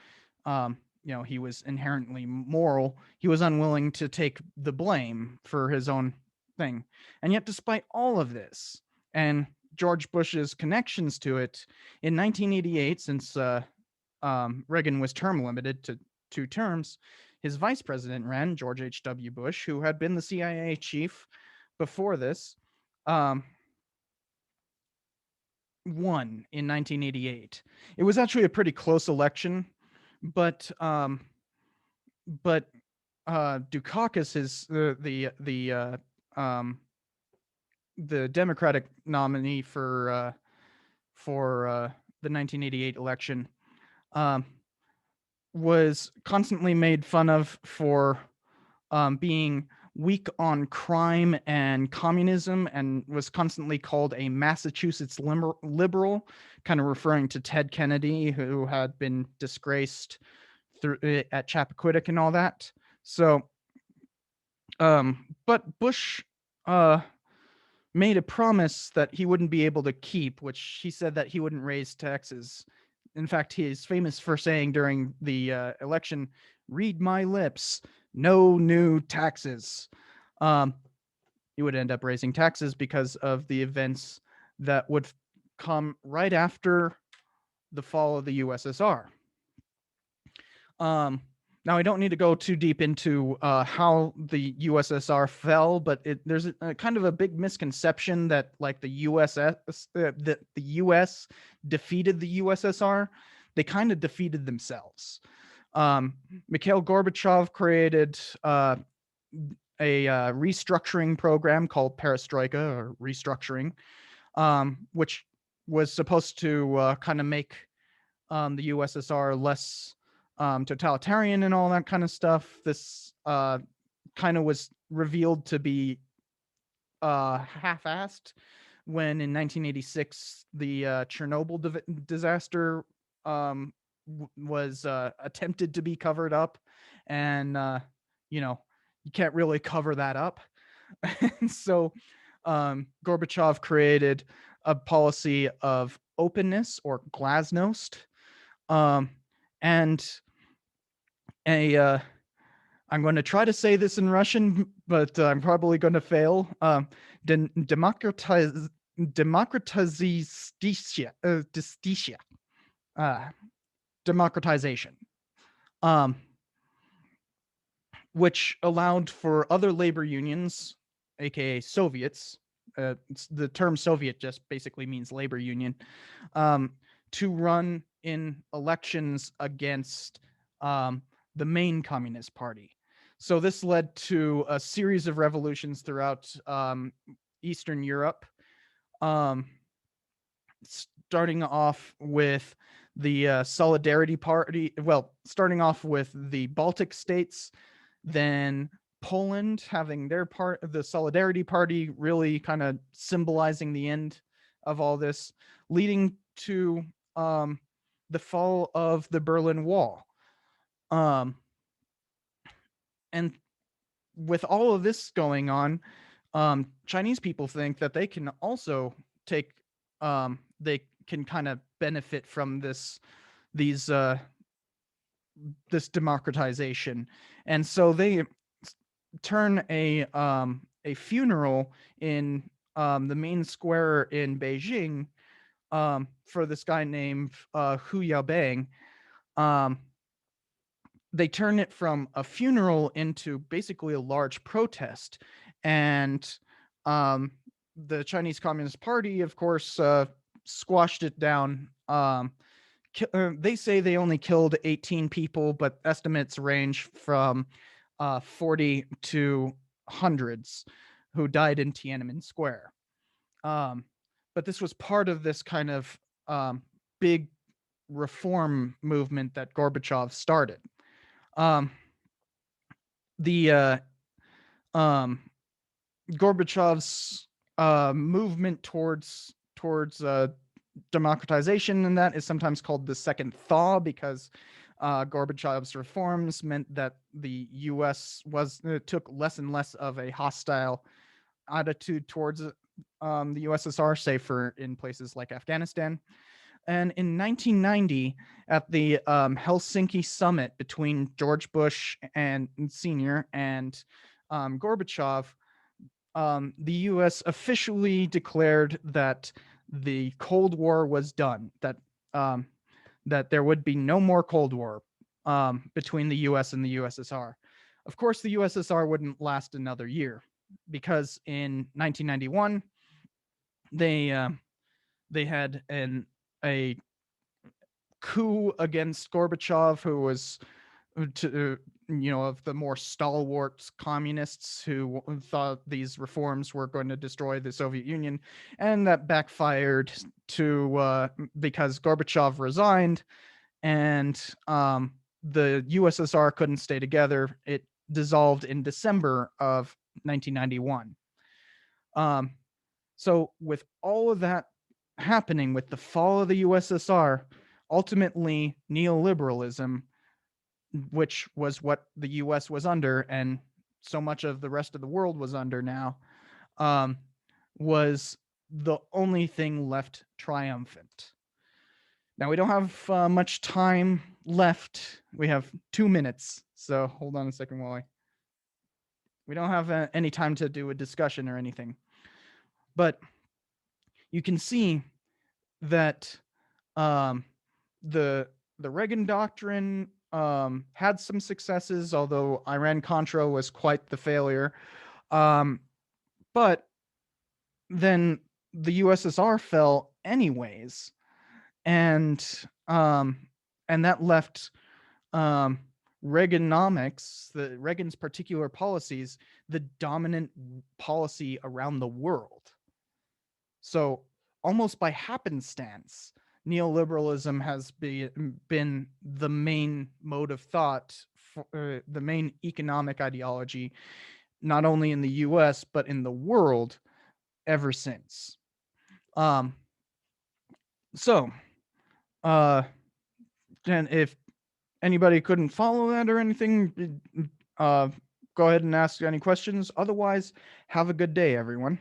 he was inherently moral, he was unwilling to take the blame for his own thing. And yet despite all of this and George Bush's connections to it, in 1988, since Reagan was term limited to 2 terms, his vice president ran, George H.W. Bush, who had been the CIA chief before this, um, won in 1988. It was actually a pretty close election, but Dukakis is the Democratic nominee for the 1988 election, um, was constantly made fun of for being weak on crime and communism, and was constantly called a Massachusetts liberal, kind of referring to Ted Kennedy, who had been disgraced through at Chappaquiddick and all that. So, but Bush made a promise that he wouldn't be able to keep, which he said that he wouldn't raise taxes. In fact, he is famous for saying during the election, "Read my lips, no new taxes." Um, he would end up raising taxes because of the events that would come right after the fall of the USSR. Now, I don't need to go too deep into how the USSR fell, but there's a kind of a big misconception that like the the US defeated the USSR. They kind of defeated themselves. Mikhail Gorbachev created a restructuring program called Perestroika, or restructuring, which was supposed to kind of make the USSR less totalitarian and all that kind of stuff. This kind of was revealed to be half-assed when in 1986 the Chernobyl disaster was attempted to be covered up, and you can't really cover that up. And so Gorbachev created a policy of openness, or glasnost, and I'm going to try to say this in Russian, but I'm probably going to fail. Democratization, democratization, um, which allowed for other labor unions, aka Soviets. The term Soviet just basically means labor union, to run in elections against the main Communist Party. So this led to a series of revolutions throughout Eastern Europe, starting off with the Solidarity Party. Well, starting off with the Baltic states, then Poland having their part of the Solidarity Party, really kind of symbolizing the end of all this, leading to the fall of the Berlin Wall. And with all of this going on, Chinese people think that they can also take, they can kind of benefit from these this democratization, and so they turn a funeral in the main square in Beijing for this guy named Hu Yaobang. Um, they turn it from a funeral into basically a large protest, and um, the Chinese Communist Party, of course, squashed it down. They say they only killed 18 people, but estimates range from 40 to hundreds who died in Tiananmen Square. Um, but this was part of this kind of big reform movement that Gorbachev started. Um, the um, Gorbachev's movement towards democratization, and that is sometimes called the Second Thaw, because Gorbachev's reforms meant that the U.S. took less and less of a hostile attitude towards the USSR, say for in places like Afghanistan. And in 1990, at the Helsinki summit between George Bush and Senior and Gorbachev, the U.S. officially declared that the Cold War was done. Um, that there would be no more Cold War between the U.S. and the USSR. Of course, the USSR wouldn't last another year, because in 1991 they had a coup against Gorbachev, who was of the more stalwart communists who thought these reforms were going to destroy the Soviet Union, and that backfired because Gorbachev resigned, and the USSR couldn't stay together. It dissolved in December of 1991. Um, so with all of that happening, with the fall of the USSR, ultimately neoliberalism, which was what the US was under and so much of the rest of the world was under now, um, was the only thing left triumphant. Now, we don't have much time left. We have 2 minutes. So hold on a second while we don't have any time to do a discussion or anything. But you can see that um, the Reagan doctrine had some successes, although Iran-Contra was quite the failure. But then the USSR fell anyways, and that left Reaganomics, Reagan's particular policies, the dominant policy around the world. So almost by happenstance, neoliberalism has been the main mode of thought, the main economic ideology, not only in the US, but in the world ever since. So, and if anybody couldn't follow that or anything, go ahead and ask any questions. Otherwise, have a good day, everyone.